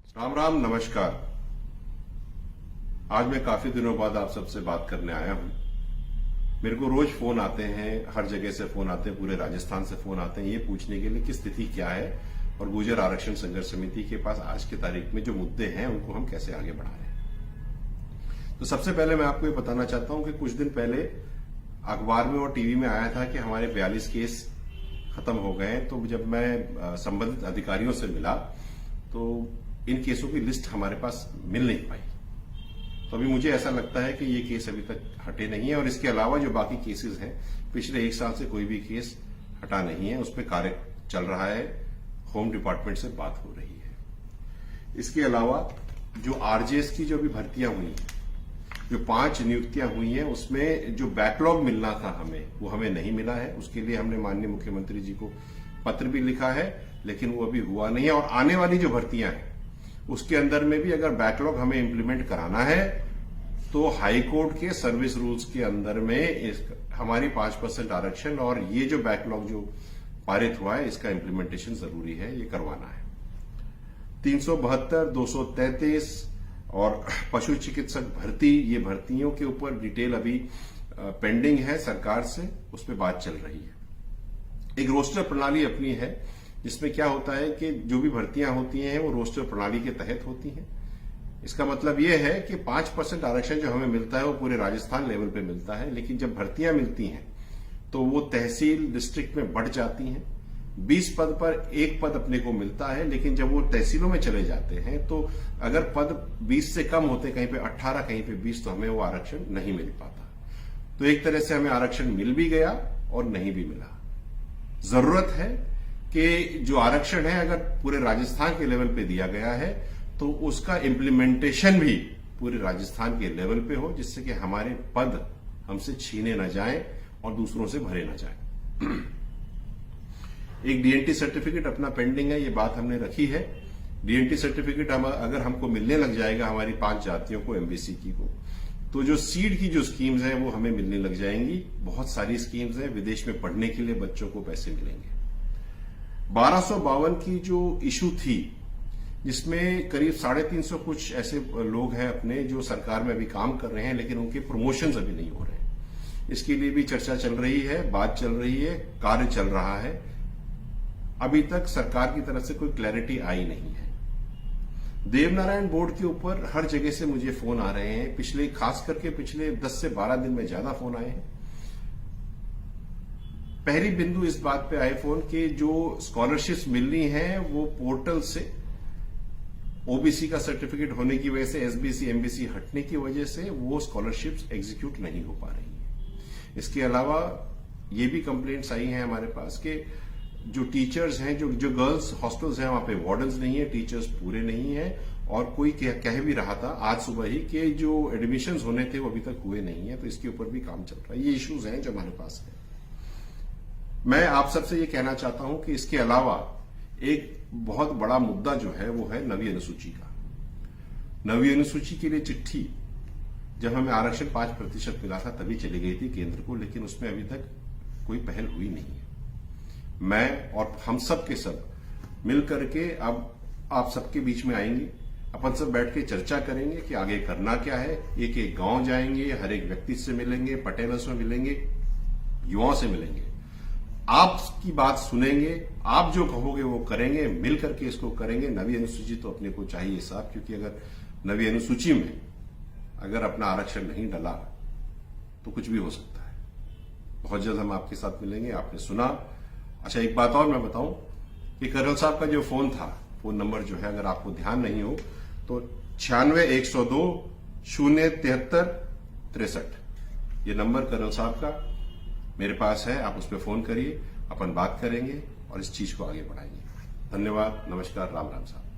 राम राम, नमस्कार। आज मैं काफी दिनों बाद आप सबसे बात करने आया हूं। मेरे को रोज फोन आते हैं, हर जगह से फोन आते हैं, पूरे राजस्थान से फोन आते हैं ये पूछने के लिए कि स्थिति क्या है और गुर्जर आरक्षण संघर्ष समिति के पास आज की तारीख में जो मुद्दे हैं उनको हम कैसे आगे बढ़ा रहे हैं। तो सबसे पहले मैं आपको ये बताना चाहता हूं कि कुछ दिन पहले अखबार में और टीवी में आया था कि हमारे 42 केस खत्म हो गए। तो जब मैं संबंधित अधिकारियों से मिला तो इन केसों की लिस्ट हमारे पास मिल नहीं पाई। तो अभी मुझे ऐसा लगता है कि ये केस अभी तक हटे नहीं है और इसके अलावा जो बाकी केसेस हैं, पिछले 1 साल से कोई भी केस हटा नहीं है, उस पर कार्य चल रहा है, होम डिपार्टमेंट से बात हो रही है। इसके अलावा जो आरजेएस की जो भी भर्तियां हुई हैं, जो 5 नियुक्तियां हुई हैं, उसमें जो बैकलॉग मिलना था हमें, वो हमें नहीं मिला है। उसके लिए हमने माननीय मुख्यमंत्री जी को पत्र भी लिखा है, लेकिन वो अभी हुआ नहीं है। और आने वाली जो भर्तियां हैं उसके अंदर में भी अगर बैकलॉग हमें इंप्लीमेंट कराना है तो हाई कोर्ट के सर्विस रूल्स के अंदर में हमारी 5% आरक्षण और ये जो बैकलॉग जो पारित हुआ है इसका इंप्लीमेंटेशन जरूरी है, ये करवाना है। 372, 233 और पशु चिकित्सक भर्ती, ये भर्तियों के ऊपर डिटेल अभी पेंडिंग है सरकार से, उस पर बात चल रही है। एक रोस्टर प्रणाली अपनी है जिसमें क्या होता है कि जो भी भर्तियां होती हैं वो रोस्टर प्रणाली के तहत होती हैं। इसका मतलब यह है कि 5% आरक्षण जो हमें मिलता है वो पूरे राजस्थान लेवल पे मिलता है, लेकिन जब भर्तियां मिलती हैं तो वो तहसील डिस्ट्रिक्ट में बढ़ जाती हैं। 20 पद पर 1 पद अपने को मिलता है, लेकिन जब वो तहसीलों में चले जाते हैं तो अगर पद 20 से कम होते, कहीं पे 18, कहीं पे 20, तो हमें वो आरक्षण नहीं मिल पाता। तो एक तरह से हमें आरक्षण मिल भी गया और नहीं भी मिला। जरूरत है कि जो आरक्षण है अगर पूरे राजस्थान के लेवल पे दिया गया है तो उसका इम्प्लीमेंटेशन भी पूरे राजस्थान के लेवल पे हो, जिससे कि हमारे पद हमसे छीने न जाएं और दूसरों से भरे न जाएं। एक डीएनटी सर्टिफिकेट अपना पेंडिंग है, ये बात हमने रखी है। डीएनटी सर्टिफिकेट अगर हमको मिलने लग जाएगा हमारी 5 जातियों को, एमबीसी की को, तो जो सीड की जो स्कीम्स हैं वो हमें मिलने लग जाएंगी। बहुत सारी स्कीम्स हैं, विदेश में पढ़ने के लिए बच्चों को पैसे मिलेंगे। 1252 की जो इशू थी जिसमें करीब 350 कुछ ऐसे लोग हैं अपने जो सरकार में अभी काम कर रहे हैं, लेकिन उनके प्रमोशंस अभी नहीं हो रहे हैं। इसके लिए भी चर्चा चल रही है, बात चल रही है, कार्य चल रहा है। अभी तक सरकार की तरफ से कोई क्लैरिटी आई नहीं है। देवनारायण बोर्ड के ऊपर हर जगह से मुझे फोन आ रहे हैं, खास करके पिछले 10 से 12 दिन में ज्यादा फोन आए हैं। पहली बिंदु इस बात पे आए फोन कि जो स्कॉलरशिप्स मिलनी है वो पोर्टल से ओबीसी का सर्टिफिकेट होने की वजह से, एसबीसी एमबीसी हटने की वजह से वो स्कॉलरशिप्स एग्जीक्यूट नहीं हो पा रही है। इसके अलावा ये भी कंप्लेंट्स आई हैं हमारे पास कि जो टीचर्स हैं, जो गर्ल्स हॉस्टल्स हैं, वहां पे वार्डन्स नहीं है, टीचर्स पूरे नहीं है। और कोई कह भी रहा था आज सुबह ही कि जो एडमिशंस होने थे वो अभी तक हुए नहीं है। तो इसके ऊपर भी काम चल रहा है। ये इश्यूज हैं जो हमारे पास है। मैं आप सबसे ये कहना चाहता हूं कि इसके अलावा एक बहुत बड़ा मुद्दा जो है वो है नवीं अनुसूची का। नवीं अनुसूची के लिए चिट्ठी जब हमें आरक्षण 5% मिला था तभी चली गई थी केंद्र को, लेकिन उसमें अभी तक कोई पहल हुई नहीं है। मैं और हम सब के सब मिल करके अब आप सबके बीच में आएंगे, अपन सब बैठ के चर्चा करेंगे कि आगे करना क्या है। एक एक गांव जाएंगे, हर एक व्यक्ति से मिलेंगे, पटेलों से मिलेंगे, युवाओं से मिलेंगे, आपकी बात सुनेंगे, आप जो कहोगे वो करेंगे, मिल करके इसको करेंगे। नवी अनुसूची तो अपने को चाहिए साहब, क्योंकि अगर नवी अनुसूची में अगर अपना आरक्षण नहीं डला तो कुछ भी हो सकता है। बहुत जल्द हम आपके साथ मिलेंगे। आपने सुना। अच्छा, एक बात और मैं बताऊं कि कर्नल साहब का जो फोन था, फोन नंबर जो है, अगर आपको ध्यान नहीं हो तो 96 102 073 63, ये नंबर कर्नल साहब का मेरे पास है। आप उस पर फोन करिए, अपन बात करेंगे और इस चीज को आगे बढ़ाएंगे। धन्यवाद, नमस्कार, राम राम साहब।